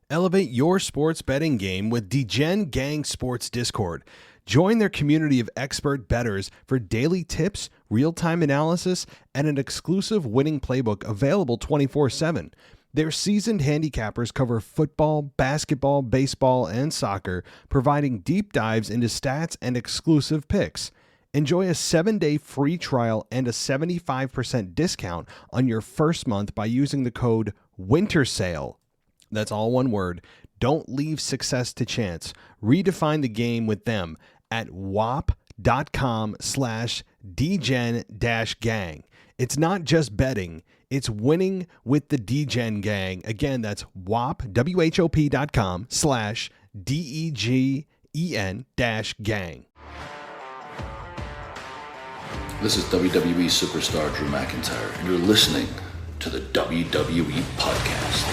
Elevate your sports betting game with Degen Gang Sports Discord. Join their community of expert bettors for daily tips, real-time analysis, and an exclusive winning playbook available 24/7. Their seasoned handicappers cover football, basketball, baseball, and soccer, providing deep dives into stats and exclusive picks. Enjoy a 7-day free trial and a 75% discount on your first month by using the code WINTERSALE. That's all one word. Don't leave success to chance. Redefine the game with them at wap.com/dgen-gang. It's not just betting, it's winning with the Degen Gang. Again, that's wap.com/DEGEN-gang. This is WWE superstar Drew McIntyre, and you're listening to the WWE Podcast.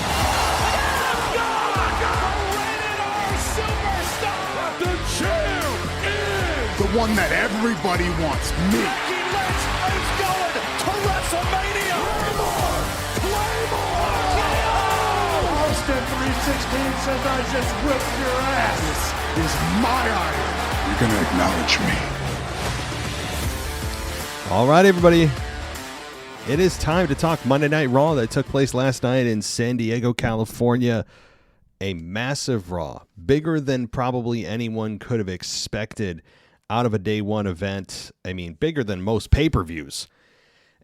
The one that everybody wants, me. Becky Lynch is going to WrestleMania. Claymore! Austin 316 says I just whipped your ass. This is my iron. You're going to acknowledge me. All right, everybody. It is time to talk Monday Night Raw that took place last night in San Diego, California. A massive Raw, bigger than probably anyone could have expected out of a day one event. I mean, bigger than most pay-per-views.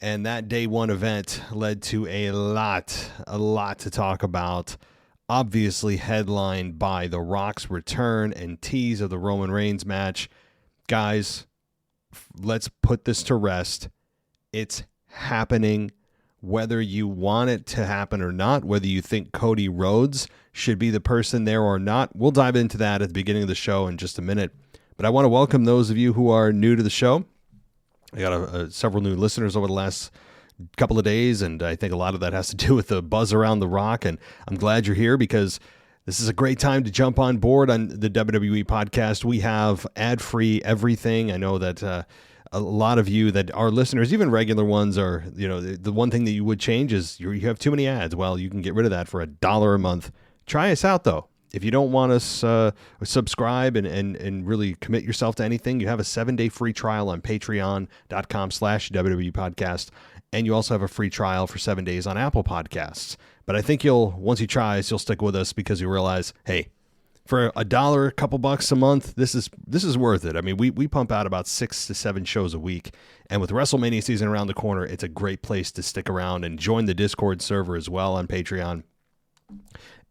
And that day one event led to a lot to talk about. Obviously headlined by The Rock's return and tease of the Roman Reigns match. Guys, let's put this to rest. It's happening. Whether you want it to happen or not, whether you think Cody Rhodes should be the person there or not, we'll dive into that at the beginning of the show in just a minute. But I want to welcome those of you who are new to the show. I got several new listeners over the last couple of days, and I think a lot of that has to do with the buzz around The Rock, and I'm glad you're here because this is a great time to jump on board on the WWE podcast. We have ad-free everything. I know that a lot of you that are listeners, even regular ones, are, you know, the one thing that you would change is you have too many ads. Well, you can get rid of that for $1 a month. Try us out, though. If you don't want us subscribe and really commit yourself to anything, you have a 7-day free trial on patreon.com/WWE podcast. And you also have a free trial for 7 days on Apple Podcasts. But I think once you try us, you'll stick with us because you realize, hey, for $1, a couple bucks a month, this is worth it. I mean, we pump out about 6 to 7 shows a week. And with WrestleMania season around the corner, it's a great place to stick around and join the Discord server as well on Patreon.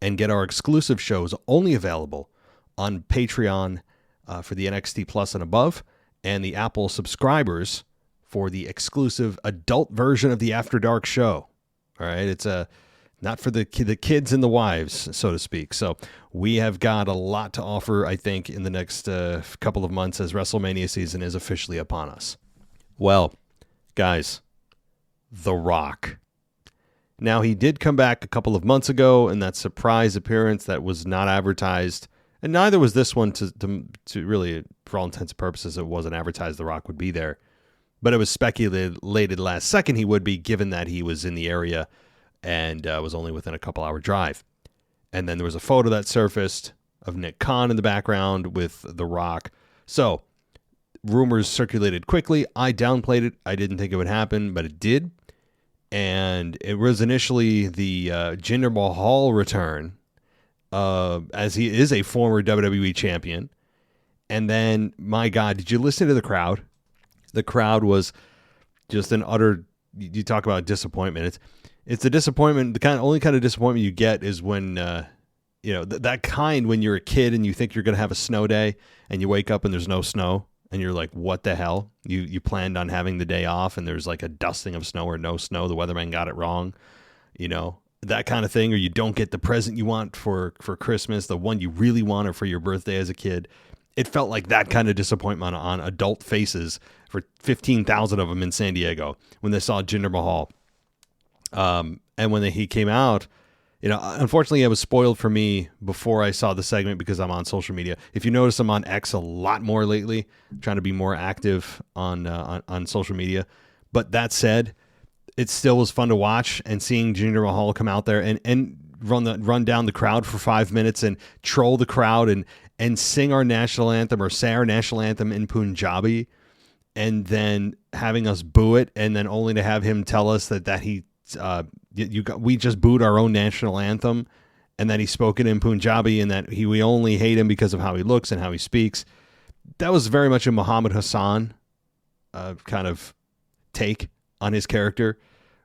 And get our exclusive shows only available on Patreon for the NXT Plus and above, and the Apple subscribers for the exclusive adult version of the After Dark show. All right, it's not for the kids and the wives, so to speak. So we have got a lot to offer, I think, in the next couple of months as WrestleMania season is officially upon us. Well, guys, The Rock. Now, he did come back a couple of months ago in that surprise appearance that was not advertised, and neither was this one to really, for all intents and purposes, it wasn't advertised The Rock would be there. But it was speculated last second he would be, given that he was in the area and was only within a couple-hour drive. And then there was a photo that surfaced of Nick Khan in the background with The Rock. So, rumors circulated quickly. I downplayed it. I didn't think it would happen, but it did. And it was initially the Jinder Mahal return, as he is a former WWE champion. And then, my God, did you listen to the crowd? The crowd was just an utter, you talk about disappointment. It's a disappointment. The only kind of disappointment you get is when, that kind when you're a kid and you think you're going to have a snow day and you wake up and there's no snow. And you're like, what the hell? You planned on having the day off and there's like a dusting of snow or no snow. The weatherman got it wrong. You know, that kind of thing. Or you don't get the present you want for Christmas, the one you really wanted for your birthday as a kid. It felt like that kind of disappointment on adult faces for 15,000 of them in San Diego when they saw Jinder Mahal. And when he came out, unfortunately, it was spoiled for me before I saw the segment because I'm on social media. If you notice, I'm on X a lot more lately, trying to be more active on social media. But that said, it still was fun to watch, and seeing Jinder Mahal come out there and run down the crowd for 5 minutes and troll the crowd and sing our national anthem or say our national anthem in Punjabi, and then having us boo it, and then only to have him tell us that we just booed our own national anthem, and that he spoke it in Punjabi, and that we only hate him because of how he looks and how he speaks. That was very much a Muhammad Hassan kind of take on his character.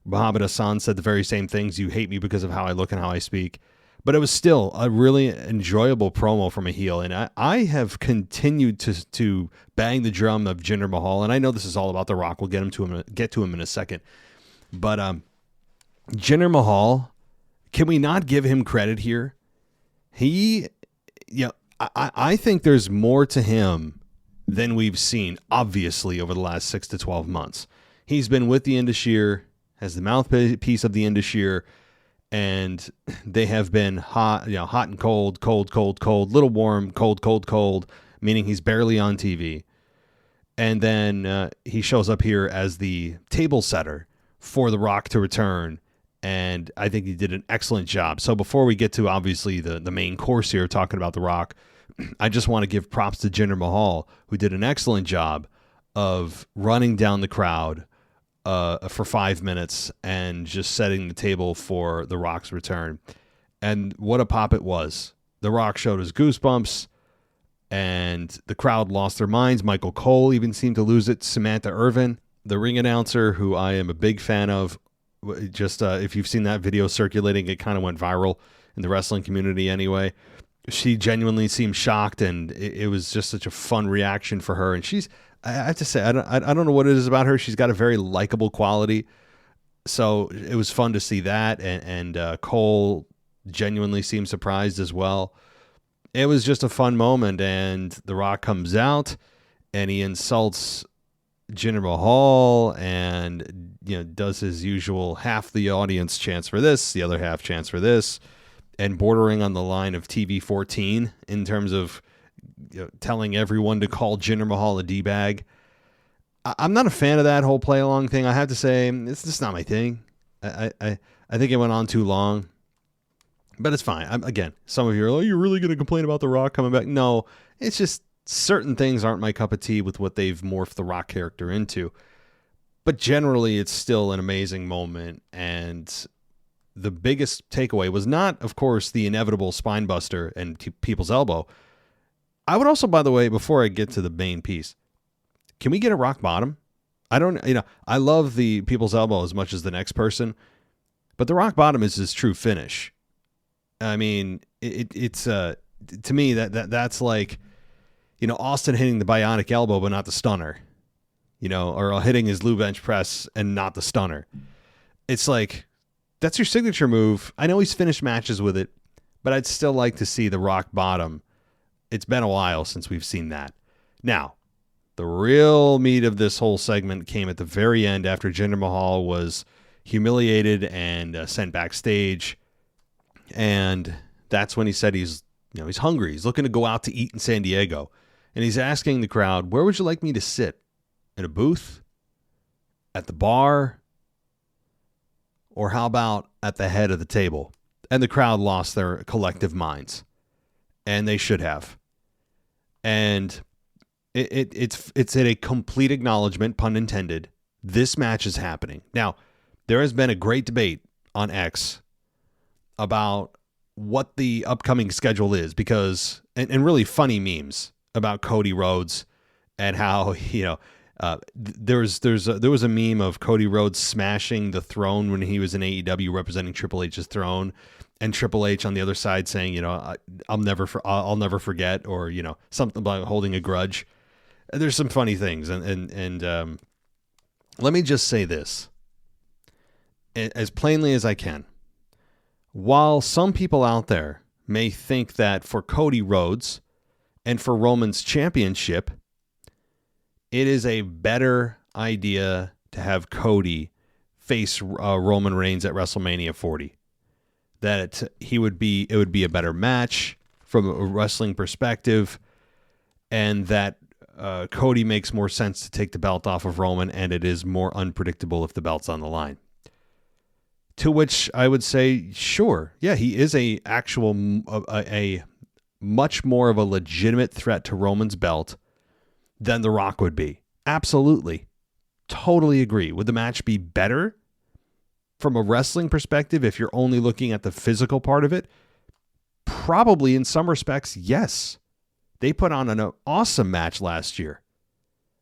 Muhammad Hassan said the very same things. You hate me because of how I look and how I speak. But it was still a really enjoyable promo from a heel. And I have continued to bang the drum of Jinder Mahal. And I know this is all about The Rock. We'll get to him in a second. But Jinder Mahal, can we not give him credit here? I think there's more to him than we've seen, obviously, over the last 6 to 12 months. He's been with the Indus as the mouthpiece of the Indus, and they have been hot and cold, little warm, cold, meaning he's barely on TV. And then he shows up here as the table setter for The Rock to return, and I think he did an excellent job. So before we get to, obviously, the main course here, talking about The Rock, I just want to give props to Jinder Mahal, who did an excellent job of running down the crowd for 5 minutes and just setting the table for The Rock's return. And what a pop it was. The Rock showed his goosebumps, and the crowd lost their minds. Michael Cole even seemed to lose it. Samantha Irvin, the ring announcer, who I am a big fan of. Just if you've seen that video circulating, it kind of went viral in the wrestling community anyway. She genuinely seemed shocked, and it was just such a fun reaction for her. And I have to say, I don't know what it is about her. She's got a very likable quality. So it was fun to see that. And Cole genuinely seemed surprised as well. It was just a fun moment. And The Rock comes out and he insults Jinder Mahal and, does his usual half the audience chants for this, the other half chants for this, and bordering on the line of TV 14 in terms of telling everyone to call Jinder Mahal a D-bag. I'm not a fan of that whole play-along thing. I have to say, it's just not my thing. I think it went on too long. But it's fine. Again, some of you are like, you're really going to complain about The Rock coming back? No, it's just certain things aren't my cup of tea with what they've morphed The Rock character into. But generally, it's still an amazing moment, and the biggest takeaway was not, of course, the inevitable spine buster and people's elbow. I would also, by the way, before I get to the main piece, can we get a rock bottom? I love the people's elbow as much as the next person, but the rock bottom is his true finish. I mean, it's to me that's like, Austin hitting the bionic elbow, but not the stunner, or hitting his Lou bench press and not the stunner. It's like, that's your signature move. I know he's finished matches with it, but I'd still like to see the rock bottom. It's been a while since we've seen that. Now, the real meat of this whole segment came at the very end after Jinder Mahal was humiliated and sent backstage. And that's when he said he's hungry. He's looking to go out to eat in San Diego. And he's asking the crowd, where would you like me to sit? In a booth? At the bar? Or how about at the head of the table? And the crowd lost their collective minds. And they should have. And it's a complete acknowledgement, pun intended. This match is happening. Now, there has been a great debate on X about what the upcoming schedule is, because, and really funny memes about Cody Rhodes and how, there was a meme of Cody Rhodes smashing the throne when he was in AEW representing Triple H's throne, and Triple H on the other side saying, I'll never forget, or, something about holding a grudge. There's some funny things. And let me just say this as plainly as I can. While some people out there may think that for Cody Rhodes and for Roman's championship, it is a better idea to have Cody face Roman Reigns at WrestleMania 40. That it would be a better match from a wrestling perspective, and that Cody makes more sense to take the belt off of Roman, and it is more unpredictable if the belt's on the line. To which I would say, sure, yeah, he is a much more of a legitimate threat to Roman's belt than The Rock would be. Absolutely. Totally agree. Would the match be better from a wrestling perspective if you're only looking at the physical part of it? Probably in some respects, yes. They put on an awesome match last year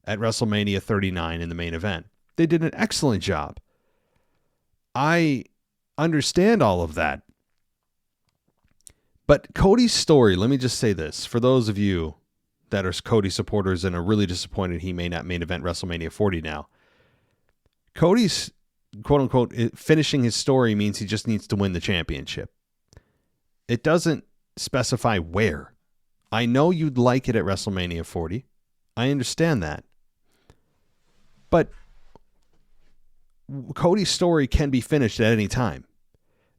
at WrestleMania 39 in the main event. They did an excellent job. I understand all of that. But Cody's story, let me just say this. For those of you that are Cody supporters and are really disappointed he may not main event WrestleMania 40 now, Cody's quote-unquote finishing his story means he just needs to win the championship. It doesn't specify where. I know you'd like it at WrestleMania 40. I understand that. But Cody's story can be finished at any time.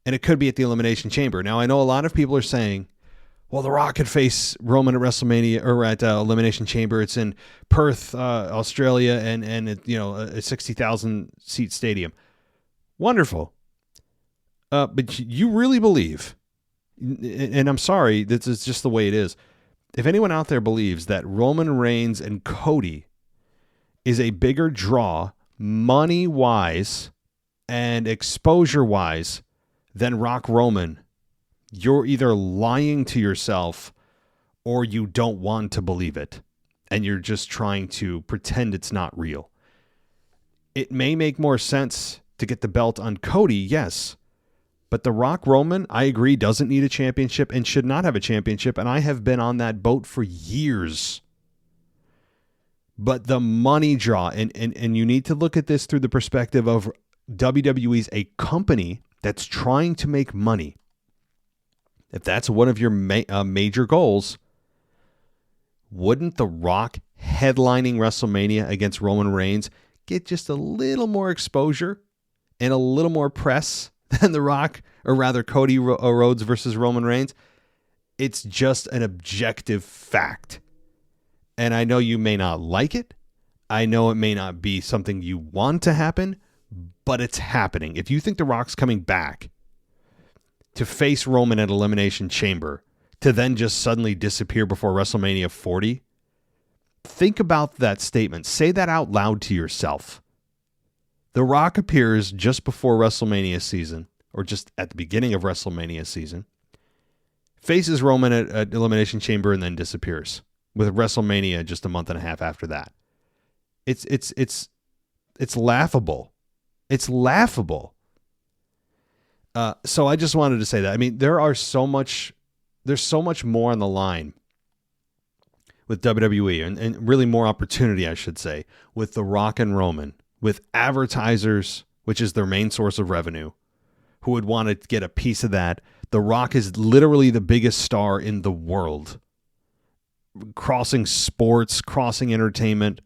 And it could be at the Elimination Chamber. Now, I know a lot of people are saying, well, The Rock could face Roman at WrestleMania or at Elimination Chamber. It's in Perth, Australia, and it, a 60,000 seat stadium. Wonderful. But you really believe, and I'm sorry, this is just the way it is. If anyone out there believes that Roman Reigns and Cody is a bigger draw money-wise and exposure-wise than Rock Roman, you're either lying to yourself or you don't want to believe it, and you're just trying to pretend it's not real. It may make more sense to get the belt on Cody, yes, but the Rock Roman, I agree, doesn't need a championship and should not have a championship, and I have been on that boat for years. But the money draw, and you need to look at this through the perspective of WWE's a company that's trying to make money. If that's one of your major goals, wouldn't The Rock headlining WrestleMania against Roman Reigns get just a little more exposure and a little more press than The Rock, or rather Cody Rhodes versus Roman Reigns? It's just an objective fact. And I know you may not like it. I know it may not be something you want to happen, but it's happening. If you think The Rock's coming back to face Roman at Elimination Chamber, to then just suddenly disappear before WrestleMania 40, think about that statement. Say that out loud to yourself. The Rock appears just before WrestleMania season, or just at the beginning of WrestleMania season, faces Roman at Elimination Chamber, and then disappears, with WrestleMania just a month and a half after that. It's laughable. It's laughable. So I just wanted to say that. I mean, there's so much more on the line with WWE, and really more opportunity, I should say, with The Rock and Roman, with advertisers, which is their main source of revenue, who would want to get a piece of that. The Rock is literally the biggest star in the world, crossing sports, crossing entertainment.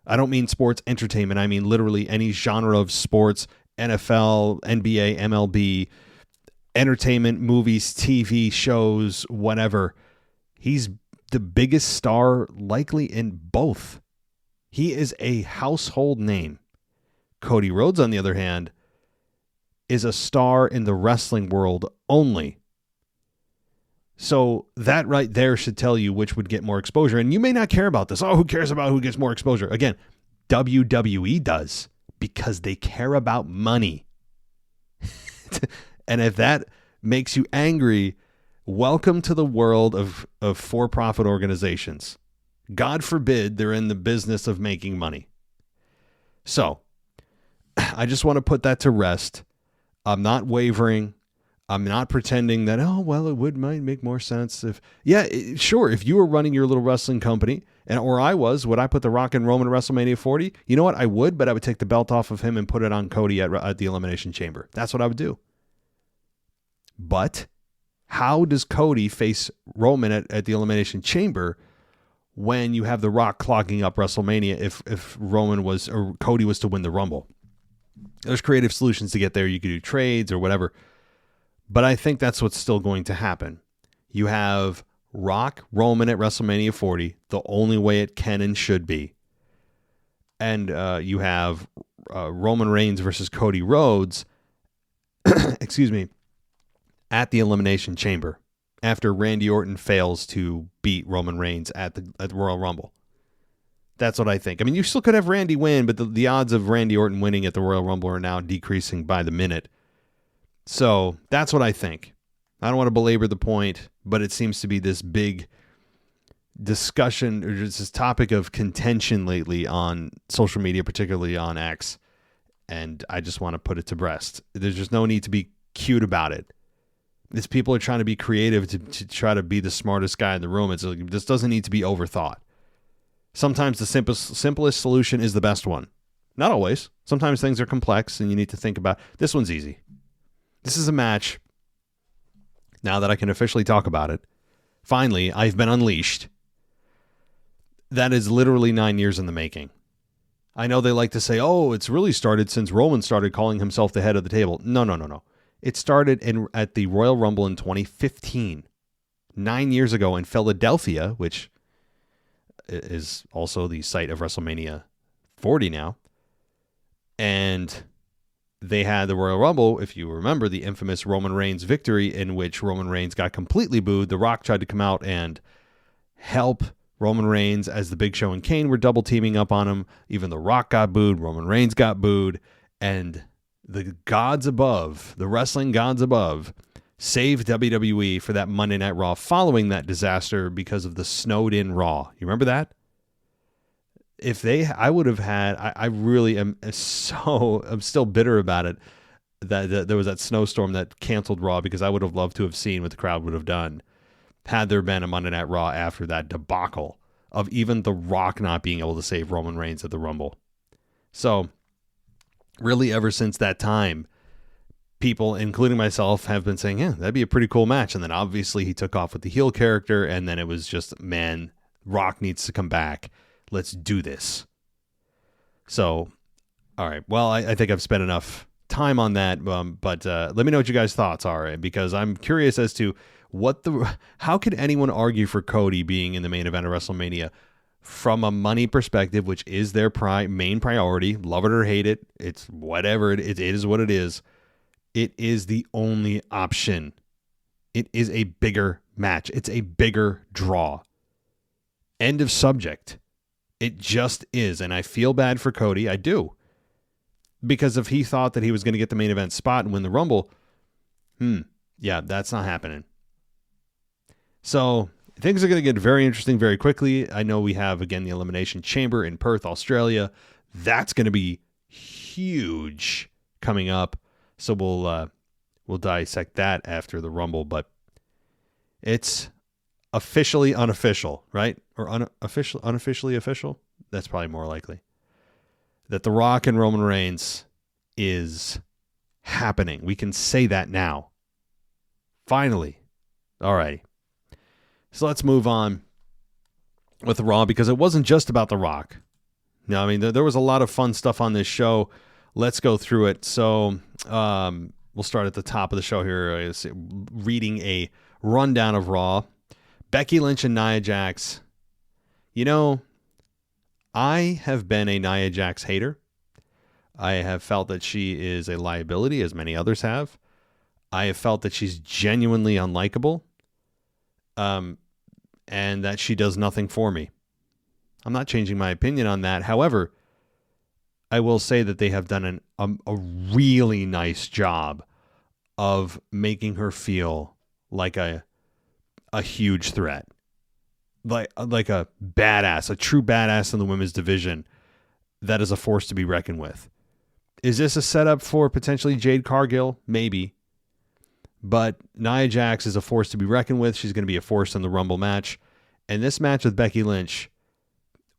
I don't mean sports entertainment. I mean literally any genre of sports, NFL, NBA, MLB, entertainment, movies, TV shows, whatever. He's the biggest star likely in both. He is a household name. Cody Rhodes, on the other hand, is a star in the wrestling world only. So that right there should tell you which would get more exposure. And you may not care about this. Oh, who cares about who gets more exposure? Again, WWE does, because they care about money. And if that makes you angry, welcome to the world of for-profit organizations. God forbid they're in the business of making money. So I just want to put that to rest. I'm not wavering. I'm not pretending that, might make more sense if, sure, if you were running your little wrestling company, or I was, would I put The Rock and Roman at WrestleMania 40? You know what? I would, but I would take the belt off of him and put it on Cody at the Elimination Chamber. That's what I would do. But how does Cody face Roman at the Elimination Chamber when you have The Rock clogging up WrestleMania if Roman was, or Cody was to win the Rumble? There's creative solutions to get there. You could do trades or whatever. But I think that's what's still going to happen. You have Rock Roman at WrestleMania 40, the only way it can and should be. And you have Roman Reigns versus Cody Rhodes excuse me, at the Elimination Chamber after Randy Orton fails to beat Roman Reigns at the Royal Rumble. That's what I think. I mean, you still could have Randy win, but the odds of Randy Orton winning at the Royal Rumble are now decreasing by the minute. So that's what I think. I don't want to belabor the point, but it seems to be this big discussion or just this topic of contention lately on social media, particularly on X. And I just want to put it to rest. There's just no need to be cute about it. These people are trying to be creative to try to be the smartest guy in the room. It's like, this doesn't need to be overthought. Sometimes the simplest solution is the best one. Not always. Sometimes things are complex and you need to think about. This one's easy. This is a match. Now that I can officially talk about it, finally, I've been unleashed. That is literally 9 years in the making. I know they like to say, oh, it's really started since Roman started calling himself the head of the table. No. It started at the Royal Rumble in 2015. 9 years ago in Philadelphia, which is also the site of WrestleMania 40 now. And they had the Royal Rumble, if you remember, the infamous Roman Reigns victory in which Roman Reigns got completely booed. The Rock tried to come out and help Roman Reigns as the Big Show and Kane were double teaming up on him. Even The Rock got booed. Roman Reigns got booed. And the gods above, the wrestling gods above, saved WWE for that Monday Night Raw following that disaster because of the snowed-in Raw. You remember that? I would have had, I really am I'm still bitter about it, that there was that snowstorm that canceled Raw, because I would have loved to have seen what the crowd would have done had there been a Monday Night Raw after that debacle of even The Rock not being able to save Roman Reigns at the Rumble. So, really, ever since that time, people, including myself, have been saying, yeah, that'd be a pretty cool match. And then obviously he took off with the heel character, and then it was just, man, Rock needs to come back. Let's do this. So, all right. Well, I think I've spent enough time on that, but let me know what you guys' thoughts are, because I'm curious as to how could anyone argue for Cody being in the main event of WrestleMania from a money perspective, which is their main priority. Love it or hate it. It's whatever. It is what it is. It is the only option. It is a bigger match. It's a bigger draw. End of subject. It just is. And I feel bad for Cody. I do. Because if he thought that he was going to get the main event spot and win the Rumble, yeah, that's not happening. So things are going to get very interesting very quickly. I know we have, again, the Elimination Chamber in Perth, Australia. That's going to be huge coming up. So we'll dissect that after the Rumble. But it's officially unofficial, right? Or unofficially official? That's probably more likely. That The Rock and Roman Reigns is happening. We can say that now. Finally. All righty. So let's move on with Raw, because it wasn't just about The Rock. No, I mean, there was a lot of fun stuff on this show. Let's go through it. So we'll start at the top of the show here, reading a rundown of Raw. Becky Lynch and Nia Jax. You know, I have been a Nia Jax hater. I have felt that she is a liability, as many others have. I have felt that she's genuinely unlikable. And that she does nothing for me. I'm not changing my opinion on that. However, I will say that they have done a really nice job of making her feel like a huge threat. Like a badass, a true badass in the women's division that is a force to be reckoned with. Is this a setup for potentially Jade Cargill? Maybe. But Nia Jax is a force to be reckoned with. She's going to be a force in the Rumble match. And this match with Becky Lynch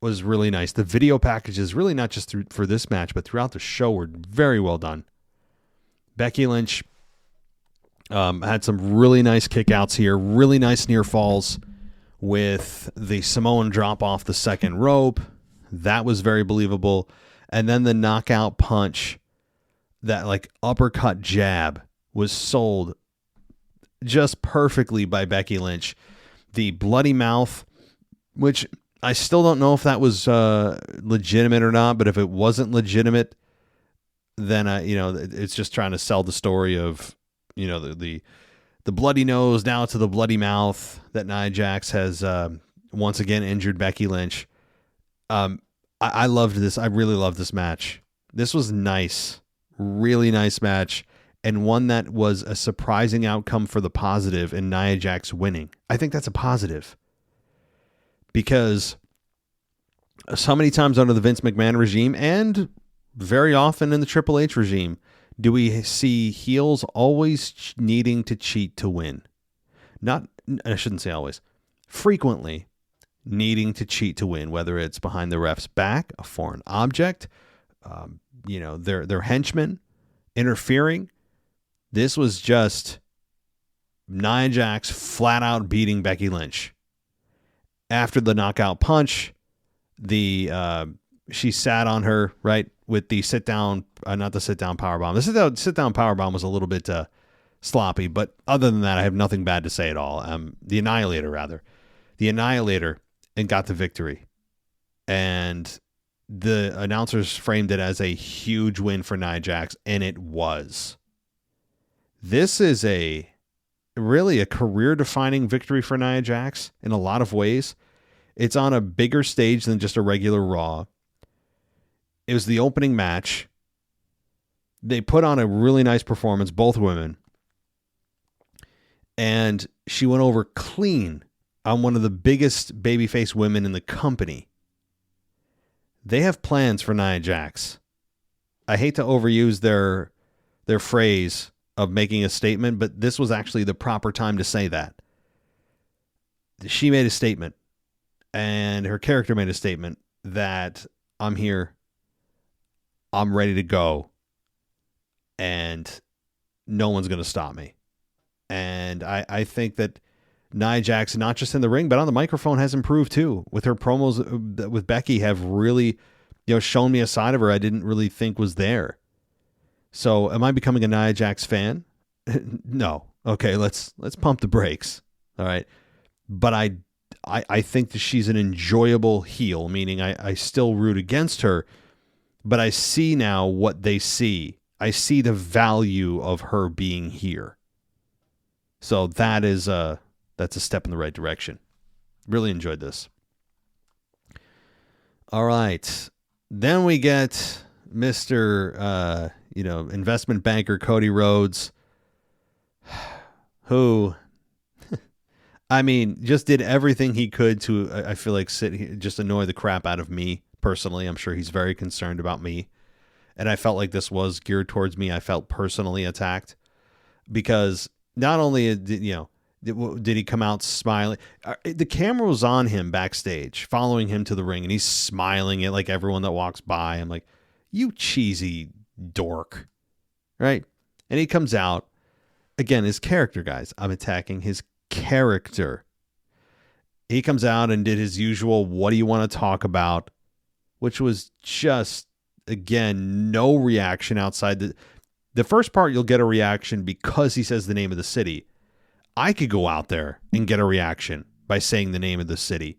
was really nice. The video packages, really not just for this match, but throughout the show, were very well done. Becky Lynch had some really nice kickouts here. Really nice near falls with the Samoan drop off the second rope. That was very believable. And then the knockout punch, that like uppercut jab, was sold just perfectly by Becky Lynch. The bloody mouth, which I still don't know if that was legitimate or not, but if it wasn't legitimate, then it's just trying to sell the story of the bloody nose now to the bloody mouth that Nia Jax has once again injured Becky Lynch. I loved this. I really loved this match. This was nice, really nice match, and one that was a surprising outcome for the positive in Nia Jax winning. I think that's a positive because so many times under the Vince McMahon regime and very often in the Triple H regime, do we see heels always needing to cheat to win? I shouldn't say always. Frequently needing to cheat to win, whether it's behind the ref's back, a foreign object, their henchmen interfering. This was just Nia Jax flat out beating Becky Lynch. After the knockout punch, she sat on her, right, with the not the sit down powerbomb. The sit down powerbomb was a little bit sloppy, but other than that, I have nothing bad to say at all. The Annihilator, and got the victory. And the announcers framed it as a huge win for Nia Jax, and it was. This is really a career-defining victory for Nia Jax in a lot of ways. It's on a bigger stage than just a regular Raw. It was the opening match. They put on a really nice performance, both women. And she went over clean on one of the biggest babyface women in the company. They have plans for Nia Jax. I hate to overuse their phrase of making a statement, but this was actually the proper time to say that. She made a statement, and her character made a statement that I'm here, I'm ready to go, and no one's going to stop me. And I think that Nia Jax, not just in the ring, but on the microphone, has improved too. With her promos with Becky have really, shown me a side of her I didn't really think was there. So am I becoming a Nia Jax fan? No. Okay, let's pump the brakes. All right. But I think that she's an enjoyable heel, meaning I still root against her, but I see now what they see. I see the value of her being here. So that's a step in the right direction. Really enjoyed this. All right. Then we get Mr. investment banker Cody Rhodes, who, just did everything he could to, I feel like, just annoy the crap out of me personally. I'm sure he's very concerned about me. And I felt like this was geared towards me. I felt personally attacked because not only did he come out smiling, the camera was on him backstage, following him to the ring, and he's smiling at like everyone that walks by. I'm like, you cheesy dork, right? And he comes out again, his character, guys. I'm attacking his character. He comes out and did his usual, what do you want to talk about? Which was just, again, no reaction outside the first part. You'll get a reaction because he says the name of the city. I could go out there and get a reaction by saying the name of the city.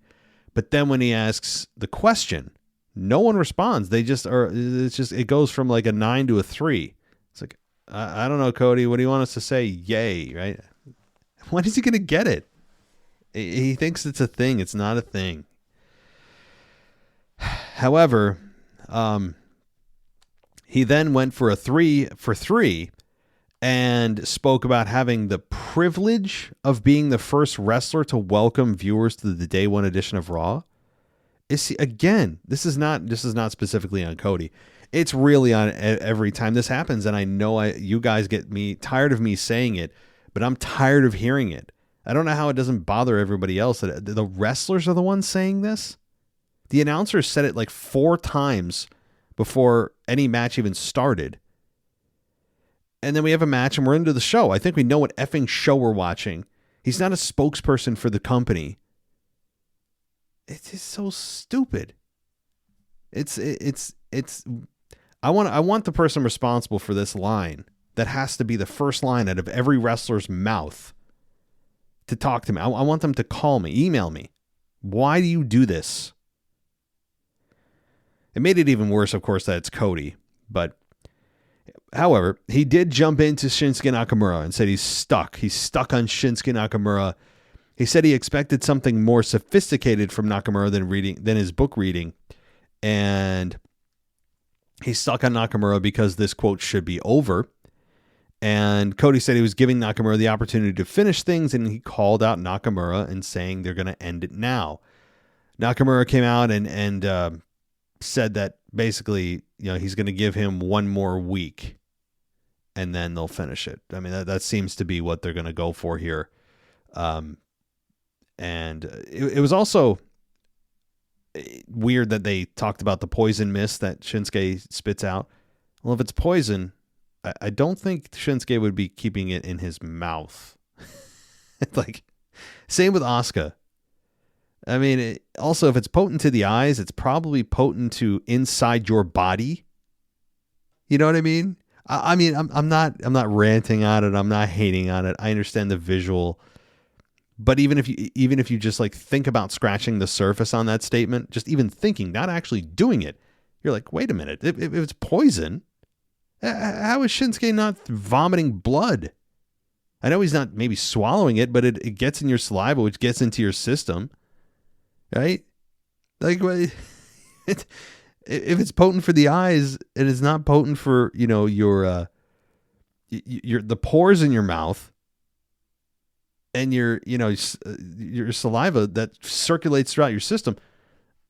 But then when he asks the question, no one responds. They just are. It goes from like a 9 to a 3. It's like, I don't know, Cody, what do you want us to say? Yay, right? When is he going to get it? He thinks it's a thing. It's not a thing. However, he then went for a 3 for 3 and spoke about having the privilege of being the first wrestler to welcome viewers to the day one edition of Raw. Again, this is not specifically on Cody. It's really on every time this happens. And I know you guys get me tired of me saying it, but I'm tired of hearing it. I don't know how it doesn't bother everybody else that the wrestlers are the ones saying this. The announcers said it like 4 times before any match even started. And then we have a match and we're into the show. I think we know what effing show we're watching. He's not a spokesperson for the company. It's just so stupid. I want the person responsible for this line that has to be the first line out of every wrestler's mouth to talk to me. I want them to call me, email me. Why do you do this? It made it even worse, of course, that it's Cody, but However, he did jump into Shinsuke Nakamura and said he's stuck. He's stuck on Shinsuke Nakamura. He said he expected something more sophisticated from Nakamura than his book reading. And he's stuck on Nakamura because this quote should be over. And Cody said he was giving Nakamura the opportunity to finish things, and he called out Nakamura and saying they're going to end it now. Nakamura came out and said that basically, he's going to give him one more week and then they'll finish it. I mean, that seems to be what they're going to go for here. And it was also weird that they talked about the poison mist that Shinsuke spits out. Well, if it's poison, I don't think Shinsuke would be keeping it in his mouth. Like, same with Asuka. I mean, also, if it's potent to the eyes, it's probably potent to inside your body. You know what I mean? I mean, I'm not ranting on it. I'm not hating on it. I understand the visual, but even if you just like think about scratching the surface on that statement, just even thinking, not actually doing it, you're like, wait a minute. If it's poison, how is Shinsuke not vomiting blood? I know he's not maybe swallowing it, but it gets in your saliva, which gets into your system. Right? Like, if it's potent for the eyes, it is not potent for, your the pores in your mouth and your saliva that circulates throughout your system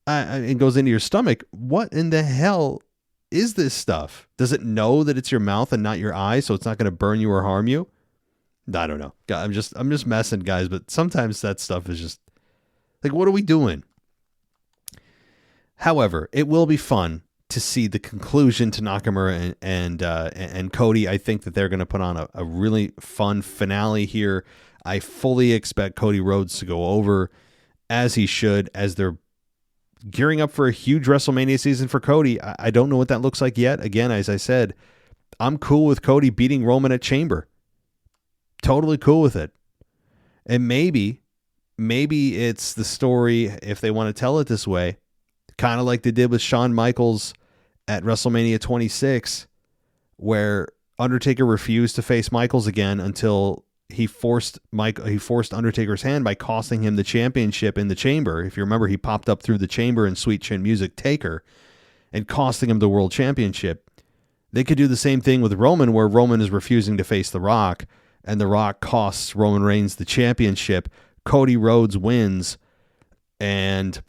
and goes into your stomach. What in the hell is this stuff? Does it know that it's your mouth and not your eye, so it's not going to burn you or harm you? I don't know. I'm just messing, guys, but sometimes that stuff is just like, what are we doing? However, it will be fun to see the conclusion to Nakamura and Cody. I think that they're going to put on a really fun finale here. I fully expect Cody Rhodes to go over, as he should, as they're gearing up for a huge WrestleMania season for Cody. I don't know what that looks like yet. Again, as I said, I'm cool with Cody beating Roman at Chamber. Totally cool with it. And maybe it's the story, if they want to tell it this way, kind of like they did with Shawn Michaels at WrestleMania 26, where Undertaker refused to face Michaels again until he forced Undertaker's hand by costing him the championship in the Chamber. If you remember, he popped up through the Chamber in Sweet Chin Music Taker and costing him the world championship. They could do the same thing with Roman, where Roman is refusing to face The Rock, and The Rock costs Roman Reigns the championship. Cody Rhodes wins, and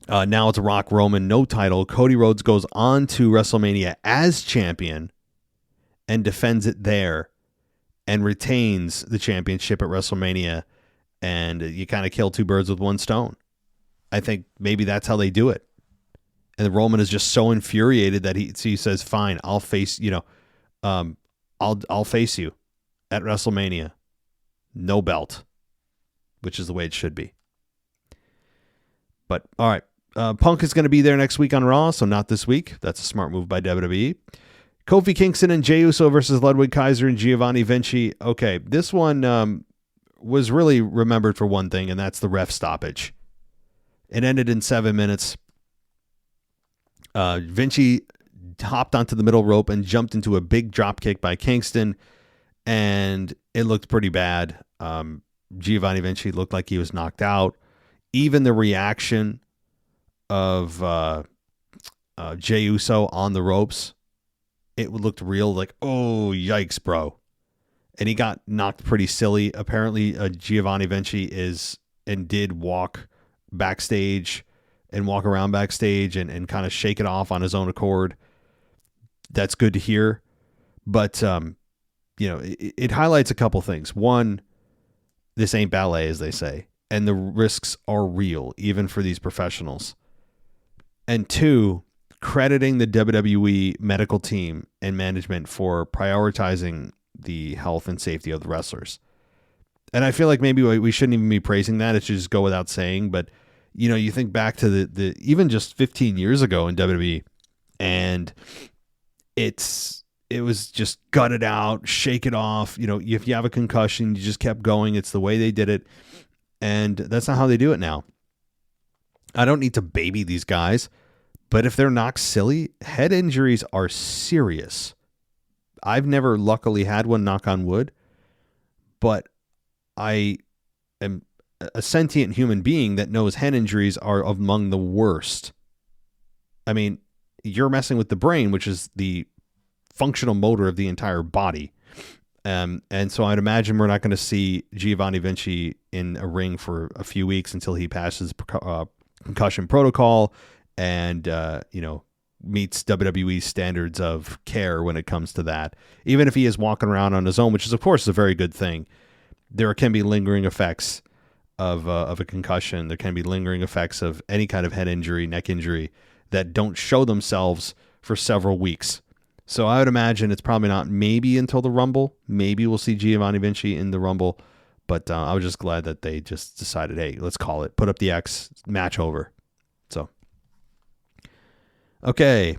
now it's a Rock Roman no title. Cody Rhodes goes on to WrestleMania as champion and defends it there and retains the championship at WrestleMania, and you kind of kill two birds with one stone. I think maybe that's how they do it. And Roman is just so infuriated that he says, "Fine, I'll face I'll face you at WrestleMania, no belt," which is the way it should be. But all right. Punk is going to be there next week on Raw, so not this week. That's a smart move by WWE. Kofi Kingston and Jey Uso versus Ludwig Kaiser and Giovanni Vinci. Okay, this one was really remembered for one thing, and that's the ref stoppage. It ended in 7 minutes. Vinci hopped onto the middle rope and jumped into a big drop kick by Kingston, and it looked pretty bad. Giovanni Vinci looked like he was knocked out. Even the reaction of Jey Uso on the ropes, it looked real, like, oh, yikes, bro. And he got knocked pretty silly. Apparently, Giovanni Vinci did walk backstage and walk around backstage and kind of shake it off on his own accord. That's good to hear. But, it highlights a couple things. One, this ain't ballet, as they say, and the risks are real, even for these professionals. And two, crediting the WWE medical team and management for prioritizing the health and safety of the wrestlers. And I feel like maybe we shouldn't even be praising that. It should just go without saying. But, you think back to the even just 15 years ago in WWE, and it was just gut it out, shake it off. If you have a concussion, you just kept going. It's the way they did it. And that's not how they do it now. I don't need to baby these guys, but if they're knocked silly, head injuries are serious. I've never luckily had one, knock on wood, but I am a sentient human being that knows head injuries are among the worst. I mean, you're messing with the brain, which is the functional motor of the entire body. And so I'd imagine we're not going to see Giovanni Vinci in a ring for a few weeks until he passes concussion protocol and, meets WWE standards of care when it comes to that. Even if he is walking around on his own, which is, of course, a very good thing, there can be lingering effects of a concussion. There can be lingering effects of any kind of head injury, neck injury that don't show themselves for several weeks. So I would imagine it's probably not maybe until the Rumble. Maybe we'll see Giovanni Vinci in the Rumble. But I was just glad that they just decided, hey, let's call it. Put up the X, match over. So, okay,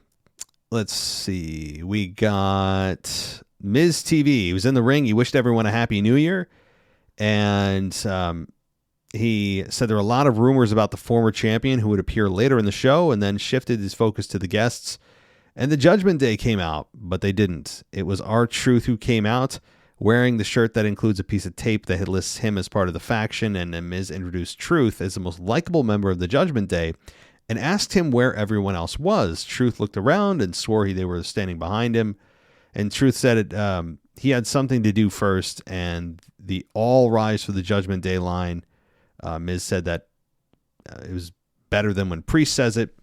let's see. We got Miz TV. He was in the ring. He wished everyone a Happy New Year. And he said there were a lot of rumors about the former champion who would appear later in the show, and then shifted his focus to the guests. And the Judgment Day came out, but they didn't. It was R-Truth who came out wearing the shirt that includes a piece of tape that lists him as part of the faction, and then Miz introduced Truth as the most likable member of the Judgment Day and asked him where everyone else was. Truth looked around and swore they were standing behind him, and Truth said he had something to do first, and the All Rise for the Judgment Day line, Miz said that it was better than when Priest says it.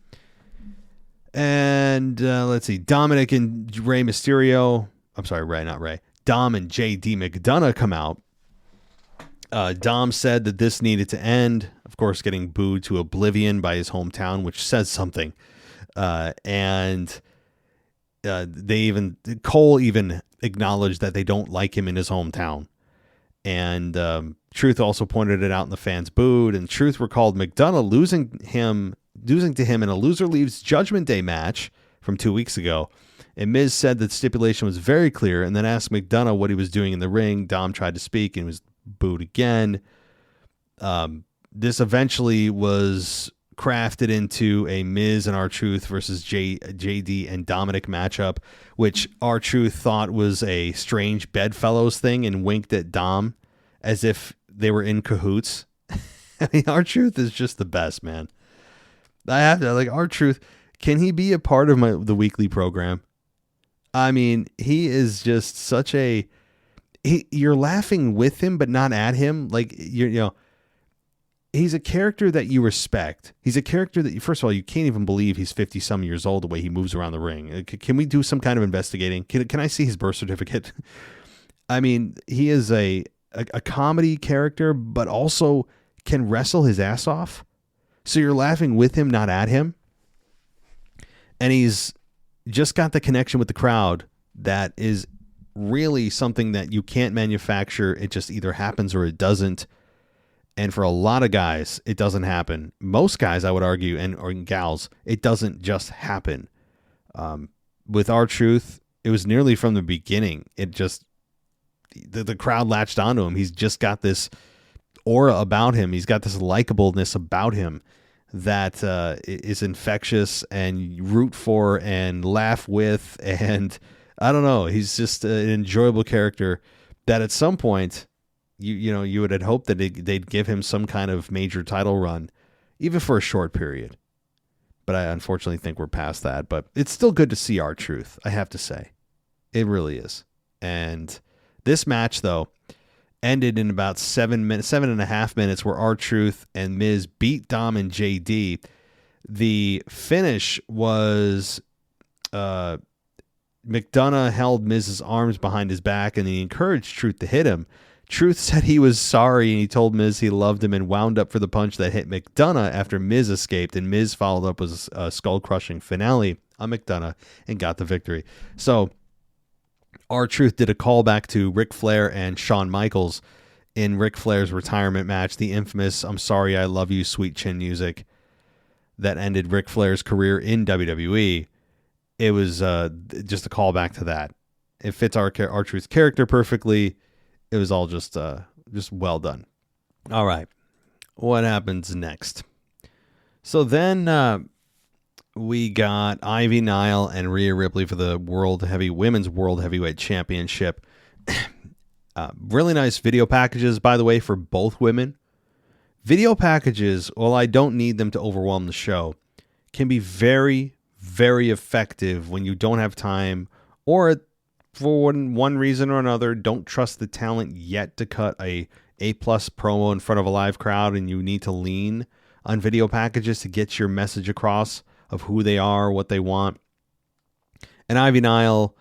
And let's see, Dominic and Rey Mysterio, I'm sorry, Rey, not Rey, Dom and JD McDonough come out. Dom said that this needed to end, of course, getting booed to oblivion by his hometown, which says something. And Cole even acknowledged that they don't like him in his hometown. And Truth also pointed it out, and the fans booed. And Truth recalled McDonough losing to him in a loser leaves Judgment Day match from 2 weeks ago. And Miz said that the stipulation was very clear, and then asked McDonough what he was doing in the ring. Dom tried to speak and was booed again. This eventually was crafted into a Miz and R-Truth versus JD and Dominic matchup, which R-Truth thought was a strange bedfellows thing and winked at Dom as if they were in cahoots. I mean, R-Truth is just the best, man. I have to, like, R-Truth, can he be a part of the weekly program? I mean, he is just such you're laughing with him, but not at him. Like, he's a character that you respect. He's a character that first of all, you can't even believe he's 50 some years old the way he moves around the ring. Can we do some kind of investigating? Can I see his birth certificate? I mean, he is a comedy character, but also can wrestle his ass off. So you're laughing with him, not at him. And he's just got the connection with the crowd that is really something that you can't manufacture. It just either happens or it doesn't. And for a lot of guys, it doesn't happen. Most guys, I would argue, or gals, it doesn't just happen. With R-Truth, it was nearly from the beginning. It just, the crowd latched onto him. He's just got this aura about him. He's got this likableness about him that is infectious, and you root for and laugh with. And I don't know, he's just an enjoyable character that at some point you would have hoped that they'd give him some kind of major title run, even for a short period. But I unfortunately think we're past that. But it's still good to see R-Truth, I have to say. It really is. And this match, though, ended in about 7.5 minutes, where R-Truth and Miz beat Dom and JD. The finish was McDonough held Miz's arms behind his back, and he encouraged Truth to hit him. Truth said he was sorry, and he told Miz he loved him, and wound up for the punch that hit McDonough after Miz escaped, and Miz followed up with a skull-crushing finale on McDonough and got the victory. So R-Truth did a callback to Ric Flair and Shawn Michaels in Ric Flair's retirement match, the infamous "I'm Sorry, I Love You, Sweet Chin" music that ended Ric Flair's career in WWE. It was just a callback to that. It fits R-Truth's character perfectly. It was all just well done. All right, what happens next? So then we got Ivy Nile and Rhea Ripley for the Women's World Heavyweight Championship. Really nice video packages, by the way, for both women. Video packages, while I don't need them to overwhelm the show, can be very, very effective when you don't have time or for one reason or another don't trust the talent yet to cut a A-plus promo in front of a live crowd, and you need to lean on video packages to get your message across of who they are, what they want. And Ivy Nile,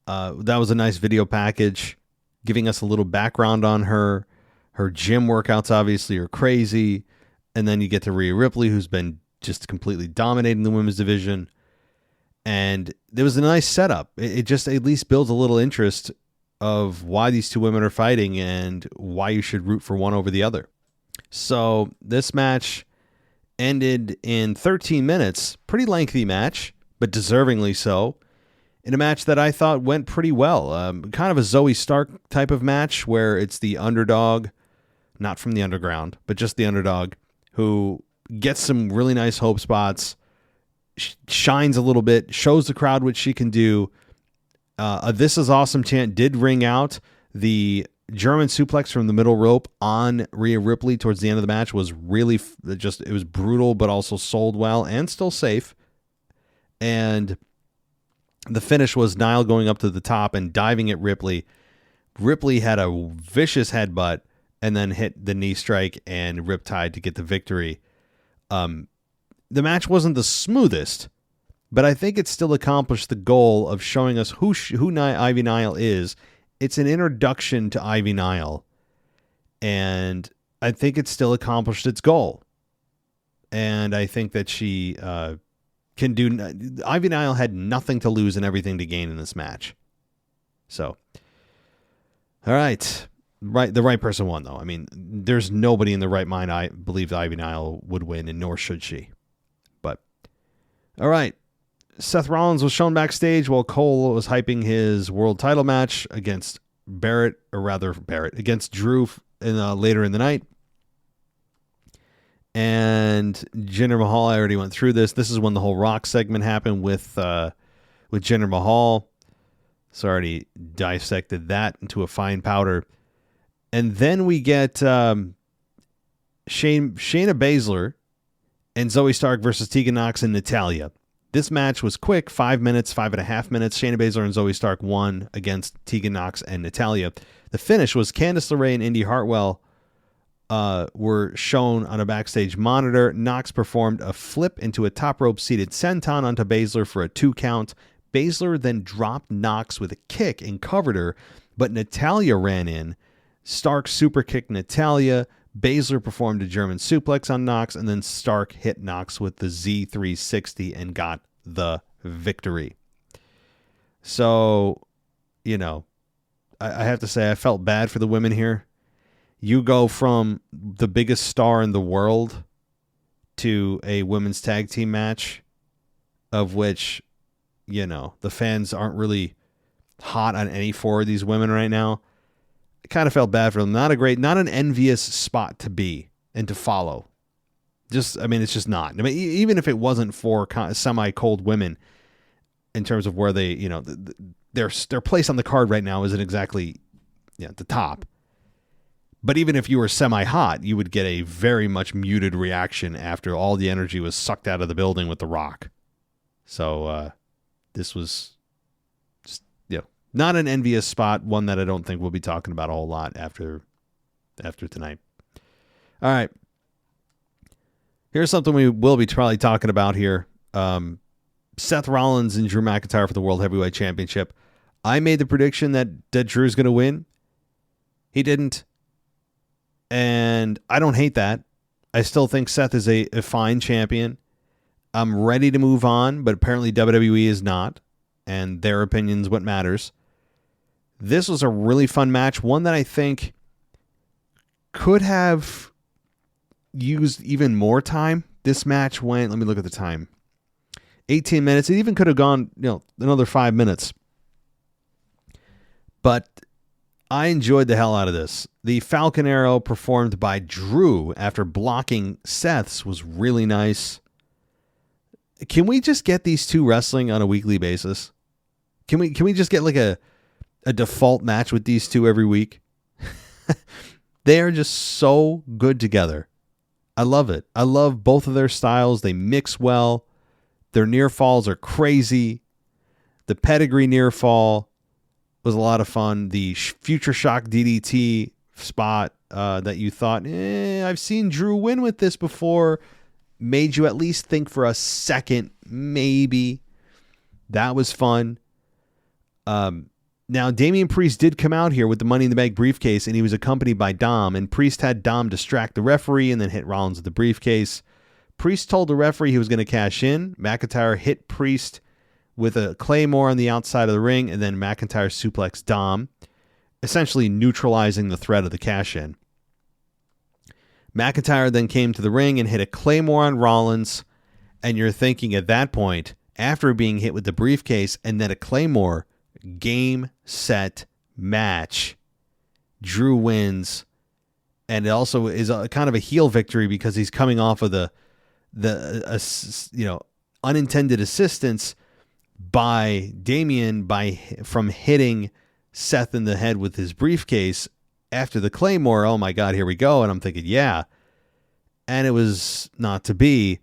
that was a nice video package giving us a little background on her. Her gym workouts obviously are crazy. And then you get to Rhea Ripley, who's been just completely dominating the women's division. And there was a nice setup. It just at least builds a little interest of why these two women are fighting and why you should root for one over the other. So this match ended in 13 minutes. Pretty lengthy match, but deservingly so. In a match that I thought went pretty well. Kind of a Zoe Stark type of match where it's the underdog, not from the underground, but just the underdog, who gets some really nice hope spots, shines a little bit, shows the crowd what she can do. This is awesome chant did ring out. The German suplex from the middle rope on Rhea Ripley towards the end of the match was really it was brutal, but also sold well and still safe. And the finish was Nile going up to the top and diving at Ripley. Ripley had a vicious headbutt and then hit the knee strike and Riptide to get the victory. The match wasn't the smoothest, but I think it still accomplished the goal of showing us who Ivy Nile is. It's an introduction to Ivy Nile, and I think it still accomplished its goal. And I think that she can do. Ivy Nile had nothing to lose and everything to gain in this match. So, all right. Right, the right person won, though. I mean, there's nobody in the right mind I believe Ivy Nile would win, and nor should she. But, all right. Seth Rollins was shown backstage while Cole was hyping his world title match against against Drew later in the night. And Jinder Mahal, I already went through this. This is when the whole Rock segment happened with Jinder Mahal. So I already dissected that into a fine powder. And then we get Shayna Baszler and Zoe Stark versus Tegan Nox and Natalya. This match was quick, 5 minutes, 5.5 minutes. Shayna Baszler and Zoe Stark won against Tegan Nox and Natalya. The finish was Candice LeRae and Indy Hartwell were shown on a backstage monitor. Nox performed a flip into a top rope seated senton onto Baszler for a 2 count. Baszler then dropped Nox with a kick and covered her, but Natalya ran in. Stark super kicked Natalya. Baszler performed a German suplex on Nox, and then Stark hit Nox with the Z360 and got the victory. So, I have to say I felt bad for the women here. You go from the biggest star in the world to a women's tag team match of which, the fans aren't really hot on any 4 of these women right now. I kind of felt bad for them. Not an envious spot to be and to follow. It's just not. I mean, even if it wasn't for semi-cold women in terms of where they, their place on the card right now isn't exactly at the top. But even if you were semi-hot, you would get a very much muted reaction after all the energy was sucked out of the building with The Rock. So this was not an envious spot, one that I don't think we'll be talking about a whole lot after tonight. All right. Here's something we will be probably talking about here. Seth Rollins and Drew McIntyre for the World Heavyweight Championship. I made the prediction that Drew's going to win. He didn't. And I don't hate that. I still think Seth is a fine champion. I'm ready to move on, but apparently WWE is not. And their opinion's what matters. This was a really fun match. One that I think could have used even more time. This match went, let me look at the time, 18 minutes. It even could have gone, another 5 minutes. But I enjoyed the hell out of this. The Falcon Arrow performed by Drew after blocking Seth's was really nice. Can we just get these two wrestling on a weekly basis? Can we just get like a default match with these two every week? They are just so good together. I love it. I love both of their styles. They mix well. Their near falls are crazy. The pedigree near fall was a lot of fun. The future shock DDT spot that you thought, I've seen Drew win with this before, made you at least think for a second, maybe. That was fun. Now, Damian Priest did come out here with the Money in the Bank briefcase, and he was accompanied by Dom, and Priest had Dom distract the referee and then hit Rollins with the briefcase. Priest told the referee he was going to cash in. McIntyre hit Priest with a Claymore on the outside of the ring, and then McIntyre suplexed Dom, essentially neutralizing the threat of the cash-in. McIntyre then came to the ring and hit a Claymore on Rollins, and you're thinking at that point, after being hit with the briefcase and then a Claymore, game, set, match. Drew wins, and it also is a kind of a heel victory because he's coming off of the unintended assistance by Damian from hitting Seth in the head with his briefcase after the Claymore. Oh my God, here we go. And I'm thinking, yeah. And it was not to be,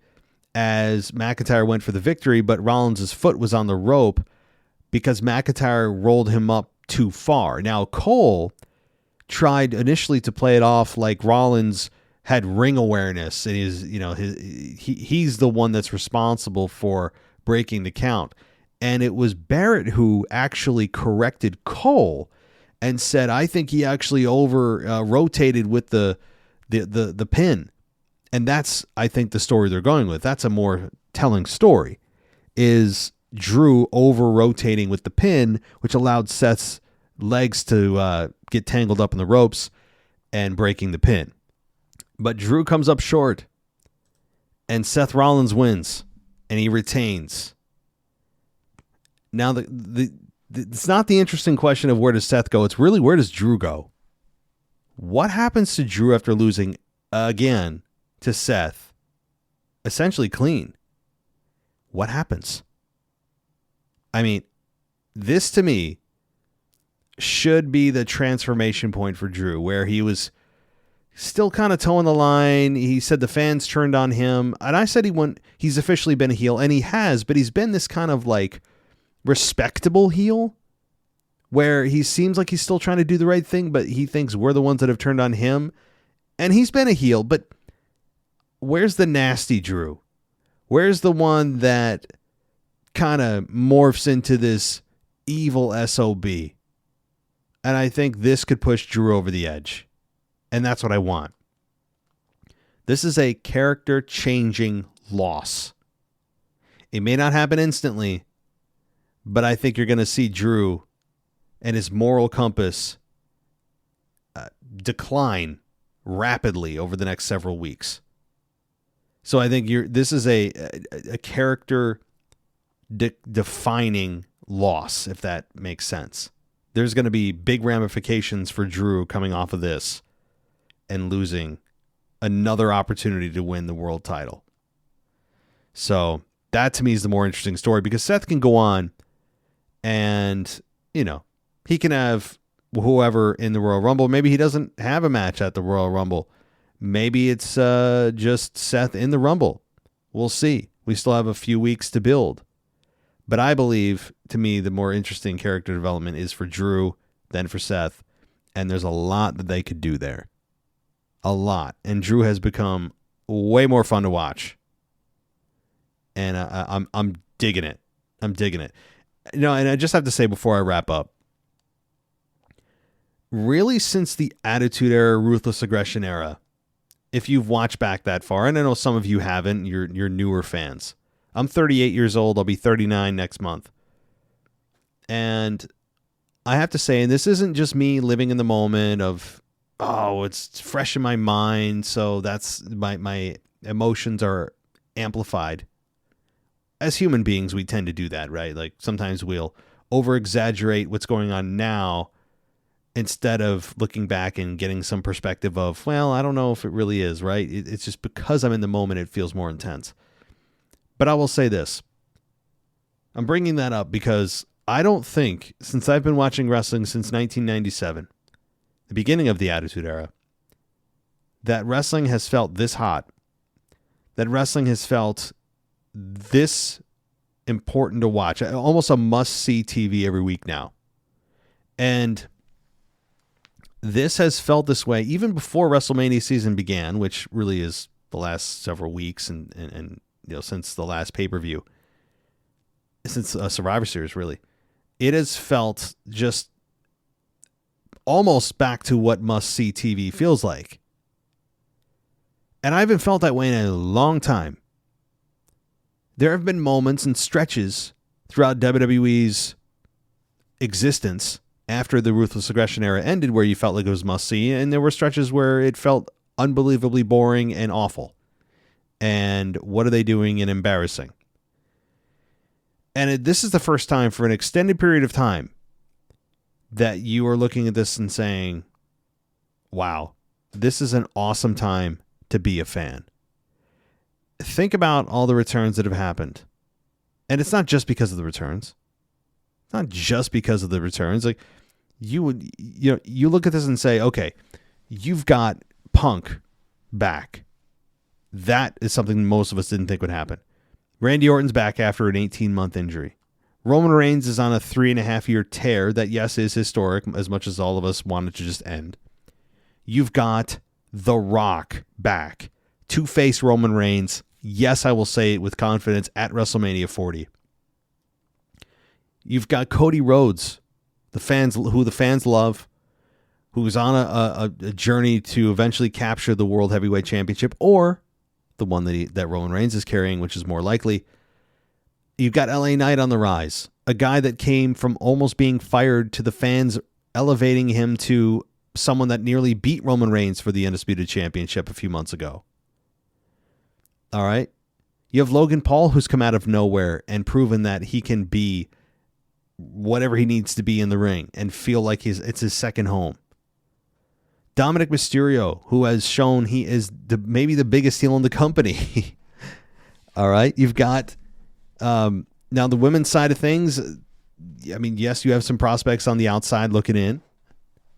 as McIntyre went for the victory, but Rollins' foot was on the rope because McIntyre rolled him up too far. Now, Cole tried initially to play it off like Rollins had ring awareness, and he's the one that's responsible for breaking the count. And it was Barrett who actually corrected Cole and said, I think he actually rotated with the pin. And that's, I think, the story they're going with. That's a more telling story, is Drew over-rotating with the pin, which allowed Seth's legs to get tangled up in the ropes and breaking the pin. But Drew comes up short, and Seth Rollins wins, and he retains. Now, it's not the interesting question of where does Seth go. It's really, where does Drew go? What happens to Drew after losing again to Seth, essentially clean? What happens? I mean, this to me should be the transformation point for Drew, where he was still kind of towing the line. He said the fans turned on him, and I said he's officially been a heel, and he has, but he's been this kind of like respectable heel where he seems like he's still trying to do the right thing, but he thinks we're the ones that have turned on him, and he's been a heel. But where's the nasty Drew? Where's the one that kind of morphs into this evil SOB? And I think this could push Drew over the edge. And that's what I want. This is a character-changing loss. It may not happen instantly, but I think you're going to see Drew and his moral compass decline rapidly over the next several weeks. So I think this is a character defining loss, if that makes sense. There's going to be big ramifications for Drew coming off of this and losing another opportunity to win the world title. So that to me is the more interesting story, because Seth can go on and, he can have whoever in the Royal Rumble. Maybe he doesn't have a match at the Royal Rumble. Maybe it's just Seth in the Rumble. We'll see. We still have a few weeks to build. But I believe, to me, the more interesting character development is for Drew than for Seth. And there's a lot that they could do there. A lot. And Drew has become way more fun to watch. And I'm digging it. I'm digging it. And I just have to say before I wrap up, really since the Attitude Era, Ruthless Aggression Era, if you've watched back that far, and I know some of you haven't, you're newer fans. I'm 38 years old. I'll be 39 next month. And I have to say, and this isn't just me living in the moment of, it's fresh in my mind, so that's my emotions are amplified. As human beings, we tend to do that, right? Like sometimes we'll over-exaggerate what's going on now instead of looking back and getting some perspective of, well, I don't know if it really is, right? It's just because I'm in the moment, it feels more intense. But I will say this. I'm bringing that up because I don't think, since I've been watching wrestling since 1997, the beginning of the Attitude Era, that wrestling has felt this hot, that wrestling has felt this important to watch, almost a must-see TV every week now. And this has felt this way even before WrestleMania season began, which really is the last several weeks and since the last pay-per-view, since Survivor Series, really. It has felt just almost back to what must-see TV feels like. And I haven't felt that way in a long time. There have been moments and stretches throughout WWE's existence after the Ruthless Aggression era ended where you felt like it was must-see, and there were stretches where it felt unbelievably boring and awful. And what are they doing and embarrassing? And this is the first time for an extended period of time that you are looking at this and saying, wow, this is an awesome time to be a fan. Think about all the returns that have happened. And it's not just because of the returns. It's not just because of the returns. Like you look at this and say, okay, you've got Punk back. That is something most of us didn't think would happen. Randy Orton's back after an 18-month injury. Roman Reigns is on a 3.5-year tear that, yes, is historic, as much as all of us wanted to just end. You've got The Rock back. Two-face Roman Reigns. Yes, I will say it with confidence at WrestleMania 40. You've got Cody Rhodes, who the fans love, who's on a journey to eventually capture the World Heavyweight Championship, or the one that Roman Reigns is carrying, which is more likely. You've got LA Knight on the rise, a guy that came from almost being fired to the fans elevating him to someone that nearly beat Roman Reigns for the Undisputed Championship a few months ago. All right. You have Logan Paul, who's come out of nowhere and proven that he can be whatever he needs to be in the ring and feel like it's his second home. Dominic Mysterio, who has shown he is maybe the biggest heel in the company. All right. You've got now the women's side of things. I mean, yes, you have some prospects on the outside looking in,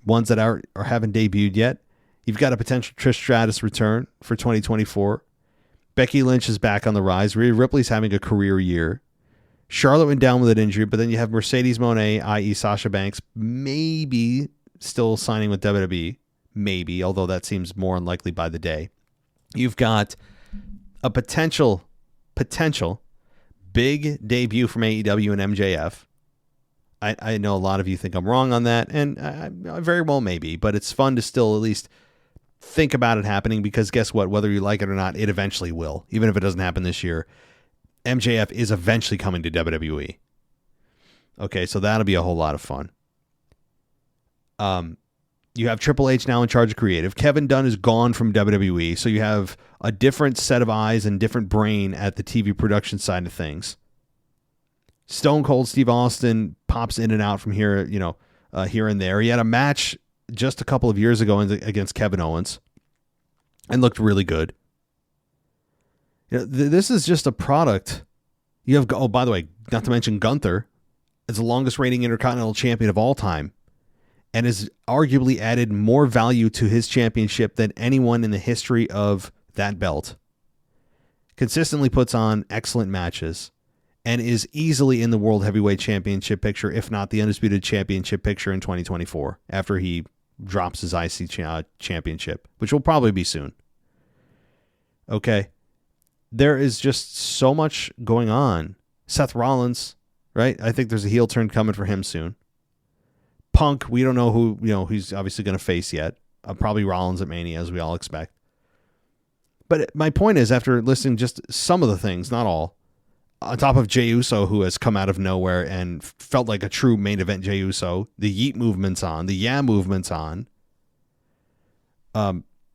ones that haven't debuted yet. You've got a potential Trish Stratus return for 2024. Becky Lynch is back on the rise. Rhea Ripley's having a career year. Charlotte went down with an injury, but then you have Mercedes Moné, i.e. Sasha Banks, maybe still signing with WWE. Maybe, although that seems more unlikely by the day. You've got a potential big debut from AEW and MJF. I know a lot of you think I'm wrong on that, and I very well may be, but it's fun to still at least think about it happening, because guess what? Whether you like it or not, it eventually will. Even if it doesn't happen this year, MJF is eventually coming to WWE. Okay, so that'll be a whole lot of fun. You have Triple H now in charge of creative. Kevin Dunn is gone from WWE, so you have a different set of eyes and different brain at the TV production side of things. Stone Cold Steve Austin pops in and out from here, here and there. He had a match just a couple of years ago against Kevin Owens and looked really good. This is just a product. You have, oh, by the way, not to mention Gunther is the longest reigning Intercontinental Champion of all time, and has arguably added more value to his championship than anyone in the history of that belt. Consistently puts on excellent matches and is easily in the World Heavyweight Championship picture, if not the Undisputed Championship picture in 2024, after he drops his IC championship, which will probably be soon. Okay. There is just so much going on. Seth Rollins, right? I think there's a heel turn coming for him soon. Punk, we don't know who, he's obviously going to face yet. Probably Rollins at Mania, as we all expect. But my point is, after listening just some of the things, not all, on top of Jey Uso, who has come out of nowhere and felt like a true main event Jey Uso, the Yeet movement's on, the Yeah movement's on.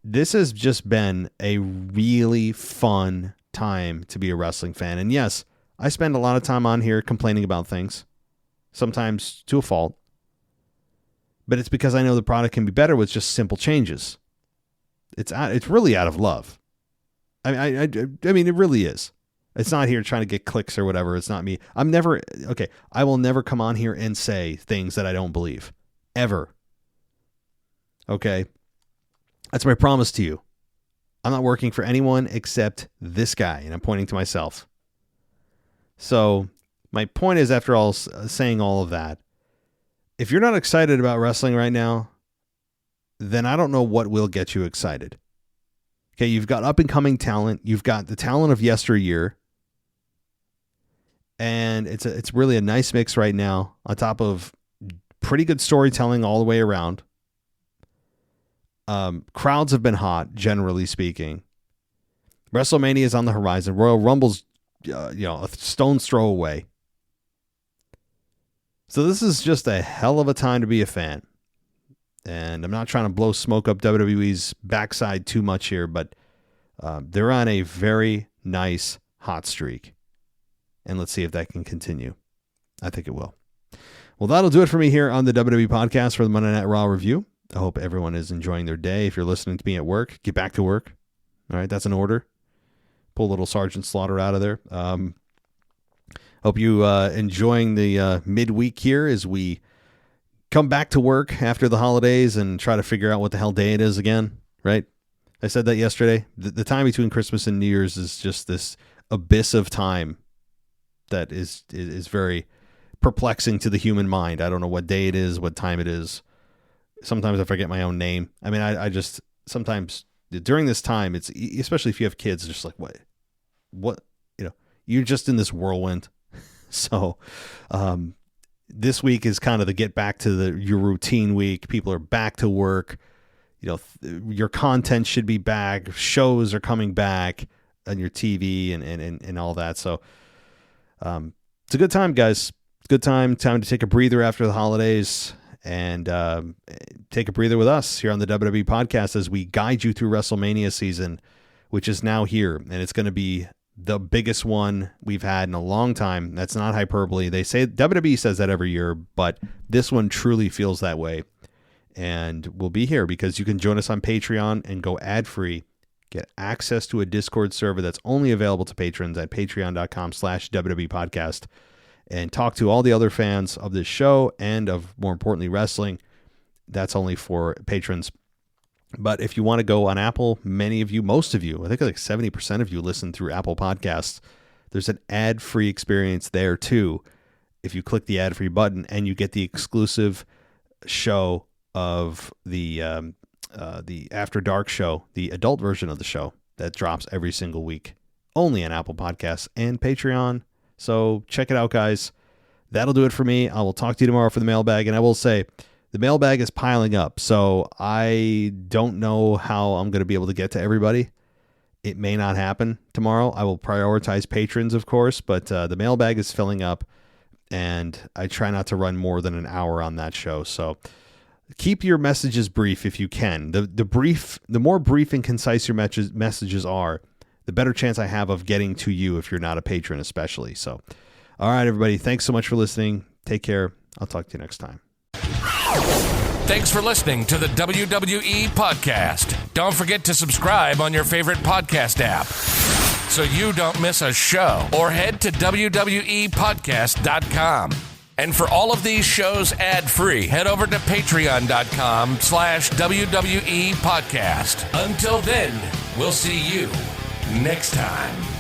This has just been a really fun time to be a wrestling fan. And yes, I spend a lot of time on here complaining about things, sometimes to a fault. But it's because I know the product can be better with just simple changes. It's really out of love. I mean, it really is. It's not here trying to get clicks or whatever. It's not me. I will never come on here and say things that I don't believe. Ever. Okay? That's my promise to you. I'm not working for anyone except this guy, and I'm pointing to myself. So, my point is, after all saying all of that, if you're not excited about wrestling right now, then I don't know what will get you excited. Okay, you've got up-and-coming talent. You've got the talent of yesteryear. And it's really a nice mix right now on top of pretty good storytelling all the way around. Crowds have been hot, generally speaking. WrestleMania is on the horizon. Royal Rumble's a stone's throw away. So this is just a hell of a time to be a fan. And I'm not trying to blow smoke up WWE's backside too much here, but they're on a very nice hot streak. And let's see if that can continue. I think it will. Well, that'll do it for me here on the WWE Podcast for the Monday Night Raw review. I hope everyone is enjoying their day. If you're listening to me at work, get back to work. All right, that's an order. Pull a little Sergeant Slaughter out of there. Hope you enjoying the midweek here as we come back to work after the holidays and try to figure out what the hell day it is again, right? I said that yesterday. The time between Christmas and New Year's is just this abyss of time that is very perplexing to the human mind. I don't know what day it is, what time it is. Sometimes I forget my own name. I mean, I just sometimes during this time, it's especially if you have kids, it's just like, what, you're just in this whirlwind. So, this week is kind of the get back to your routine week. People are back to work. Your content should be back. Shows are coming back on your TV and all that. So, it's a good time, guys. It's a good time to take a breather after the holidays and take a breather with us here on the WWE Podcast as we guide you through WrestleMania season, which is now here. And it's going to be the biggest one we've had in a long time. That's not hyperbole. They say WWE says that every year, but this one truly feels that way. And we'll be here because you can join us on Patreon and go ad-free. Get access to a Discord server that's only available to patrons at patreon.com/WWE Podcast and talk to all the other fans of this show and of, more importantly, wrestling. That's only for patrons. But if you want to go on Apple, most of you, I think like 70% of you listen through Apple Podcasts. There's an ad-free experience there too. If you click the ad-free button and you get the exclusive show of the After Dark show, the adult version of the show that drops every single week, only on Apple Podcasts and Patreon. So check it out, guys. That'll do it for me. I will talk to you tomorrow for the mailbag, and I will say the mailbag is piling up, so I don't know how I'm going to be able to get to everybody. It may not happen tomorrow. I will prioritize patrons, of course, but the mailbag is filling up, and I try not to run more than an hour on that show. So keep your messages brief if you can. The more brief and concise your messages are, the better chance I have of getting to you if you're not a patron, especially. So, all right, everybody. Thanks so much for listening. Take care. I'll talk to you next time. Thanks for listening to the WWE Podcast. Don't forget to subscribe on your favorite podcast app so you don't miss a show, or head to WWEpodcast.com. And for all of these shows ad-free, head over to patreon.com/WWE Podcast. Until then, we'll see you next time.